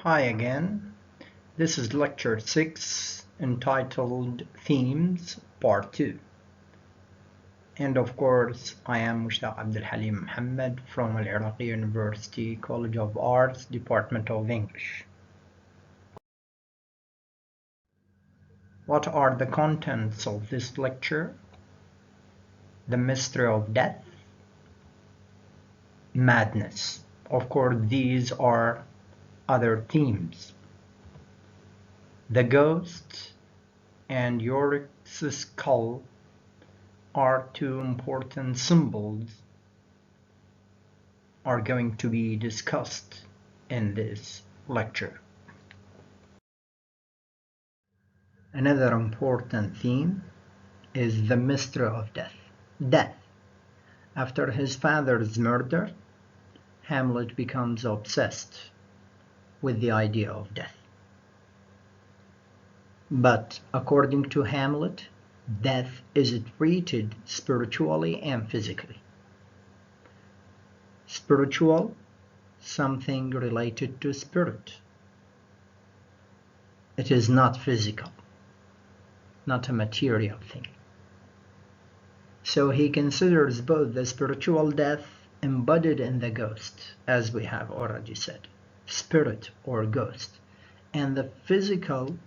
Hi again. This is lecture 6 entitled Themes Part 2. And of course, I am Mushtaq Abdul Halim Muhammad from Al Iraqi University College of Arts, Department of English. What are the contents of this lecture? The mystery of death, madness. Of course, these are other themes. The ghost and Yorick's skull are two important symbols are going to be discussed in this lecture. Another important theme is the mystery of death. Death. After his father's murder, Hamlet becomes obsessed with the idea of death. But according to Hamlet, death is treated spiritually and physically. Spiritual, something related to spirit. It is not physical, not a material thing. So he considers both the spiritual death embodied in the ghost, as we have already said, spirit or ghost, and the physical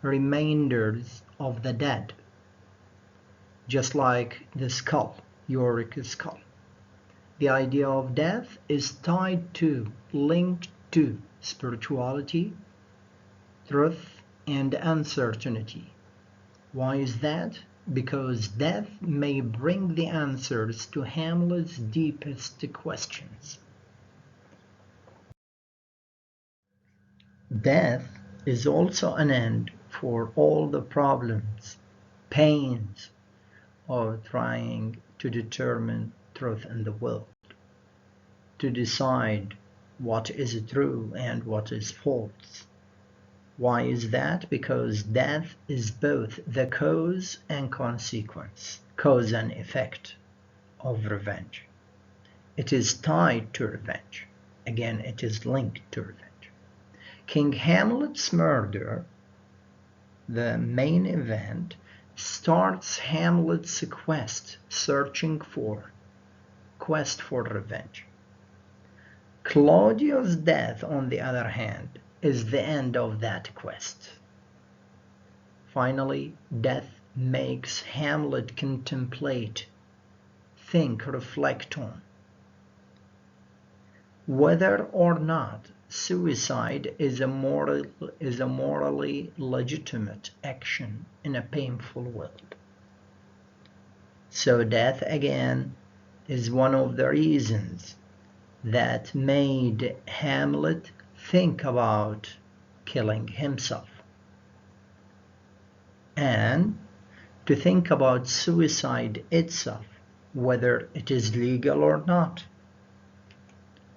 remainders of the dead, just like the skull, Yorick's skull. The idea of death is tied to, linked to spirituality, truth, and uncertainty. Why is that? Because death may bring the answers to Hamlet's deepest questions. Death is also an end for all the problems, pains of trying to determine truth in the world, to decide what is true and what is false. Why is that? Because death is both the cause and consequence, cause and effect of revenge. It is tied to revenge. Again, it is linked to revenge. King Hamlet's murder, the main event, starts Hamlet's quest for revenge. Claudio's death, on the other hand, is the end of that quest. Finally, death makes Hamlet contemplate, think, reflect on whether or not suicide is a morally legitimate action in a painful world. So death, again, is one of the reasons that made Hamlet think about killing himself and to think about suicide itself, whether it is legal or not,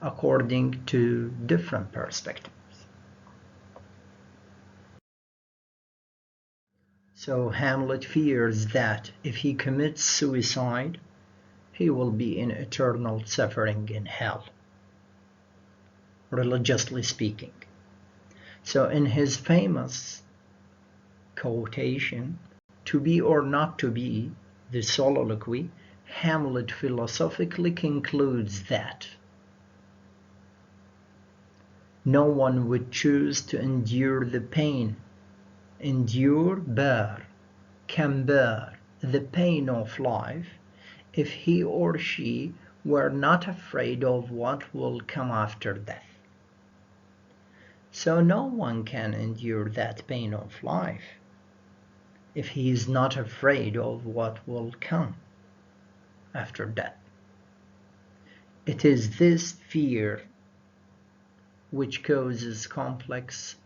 according to different perspectives. So Hamlet fears that if he commits suicide, he will be in eternal suffering in hell, religiously speaking. So in his famous quotation, "To be or not to be," the soliloquy, Hamlet philosophically concludes that no one would choose to endure the pain, can bear the pain of life if he or she were not afraid of what will come after death. So no one can endure that pain of life if he is not afraid of what will come after death. It is this fear which causes complex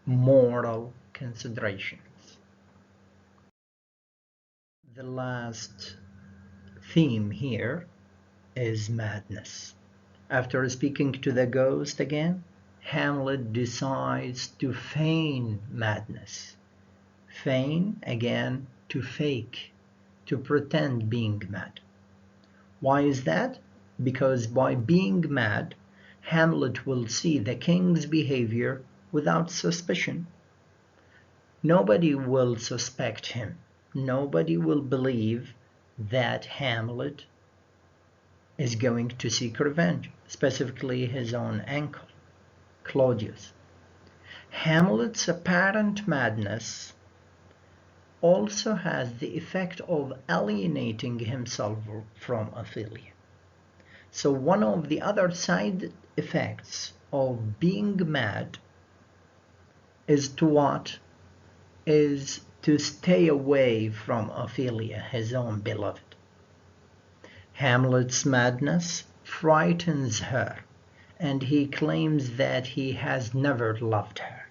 moral considerations. The last theme here is madness. After speaking to the ghost again, Hamlet decides to feign madness. Feign, again, to fake, to pretend being mad. Why is that? Because by being mad, Hamlet will see the king's behavior without suspicion. Nobody will suspect him. Nobody will believe that Hamlet is going to seek revenge, specifically his own uncle, Claudius. Hamlet's apparent madness also has the effect of alienating himself from Ophelia. So one of the other side effects of being mad is to what? Is to stay away from Ophelia, his own beloved. Hamlet's madness frightens her, and he claims that he has never loved her.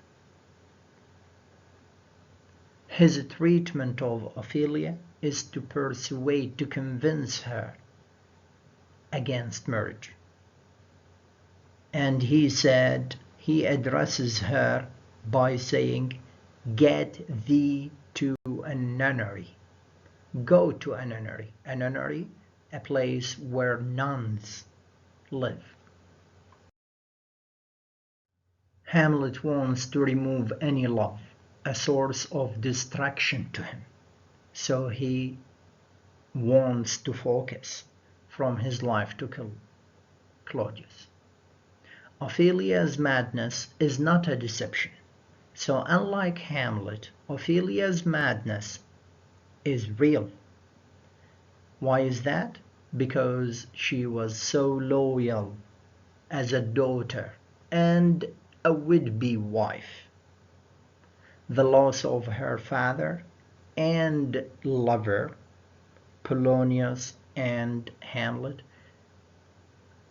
His treatment of Ophelia is to persuade, to convince her against marriage. And he addresses her by saying, "Get thee to a nunnery." Go to a nunnery. A nunnery, a place where nuns live. Hamlet wants to remove any love, a source of distraction to him. So he wants to focus from his life to kill Claudius. Ophelia's madness is not a deception. So unlike Hamlet, Ophelia's madness is real. Why is that? Because she was so loyal as a daughter and a would-be wife. The loss of her father and lover, Polonius and Hamlet,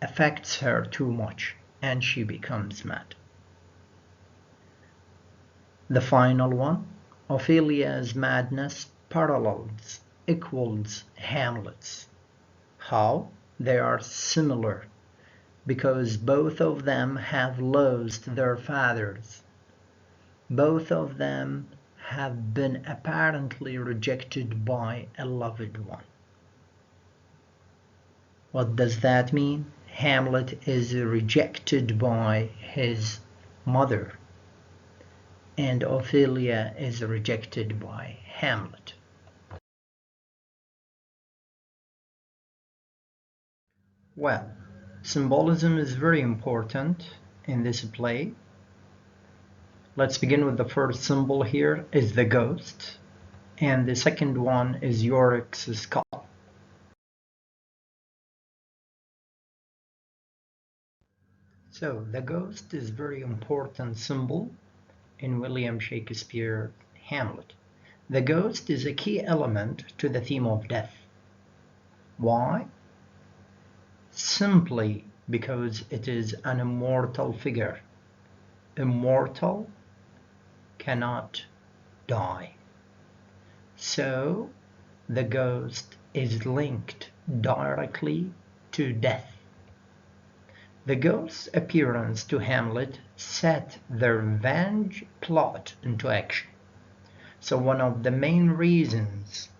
affects her too much, and she becomes mad. The final one, Ophelia's madness parallels, equals Hamlet's. How? They are similar, because both of them have lost their fathers. Both of them have been apparently rejected by a loved one. What does that mean? Hamlet is rejected by his mother, and Ophelia is rejected by Hamlet. Well, symbolism is very important in this play. Let's begin with the first symbol here is the ghost, and the second one is Yorick's skull. So the ghost is a very important symbol in William Shakespeare Hamlet. The ghost is a key element to the theme of death. Why? Simply because it is an immortal figure. Immortal cannot die. So the ghost is linked directly to death. The ghost's appearance to Hamlet set the revenge plot into action. So one of the main reasons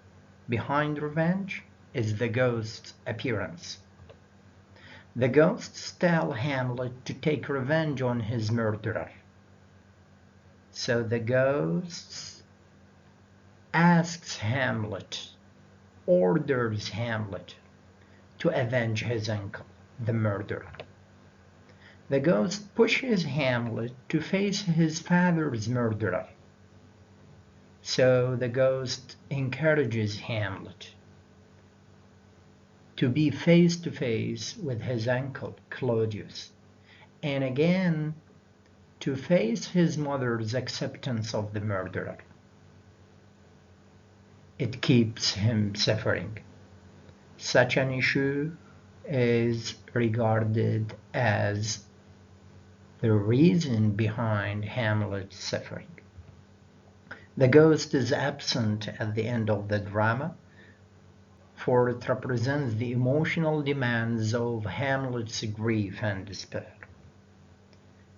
behind revenge is the ghost's appearance. The ghosts tell Hamlet to take revenge on his murderer. So the ghost asks Hamlet, orders Hamlet to avenge his uncle, the murderer. The ghost pushes Hamlet to face his father's murderer. So the ghost encourages Hamlet to be face to face with his uncle, Claudius, and again to face his mother's acceptance of the murderer. It keeps him suffering. Such an issue is regarded as the reason behind Hamlet's suffering. The ghost is absent at the end of the drama, for it represents the emotional demands of Hamlet's grief and despair.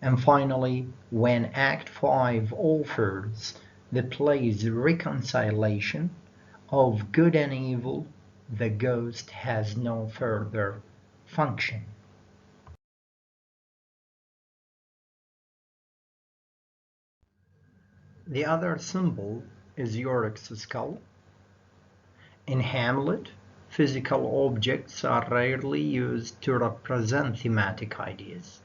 And finally, when Act 5 offers the play's reconciliation of good and evil, the ghost has no further function. The other symbol is Yorick's skull. In Hamlet, physical objects are rarely used to represent thematic ideas.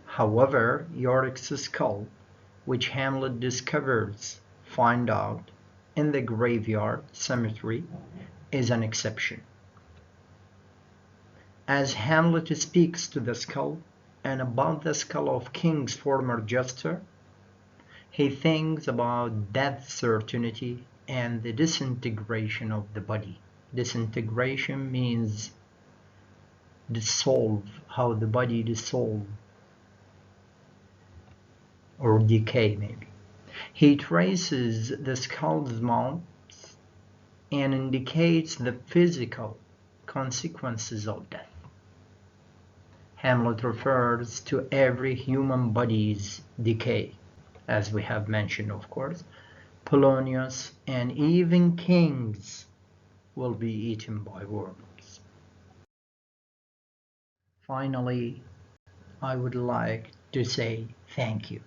However, Yorick's skull, which Hamlet discovers, find out, in the graveyard cemetery, is an exception. As Hamlet speaks to the skull, and about the skull of King's former jester, he thinks about death's certainty and the disintegration of the body. Disintegration means dissolve, how the body dissolves or decay maybe. He traces the skull's mouth and indicates the physical consequences of death. Hamlet refers to every human body's decay, as we have mentioned, of course. Polonius and even kings will be eaten by worms. Finally, I would like to say thank you.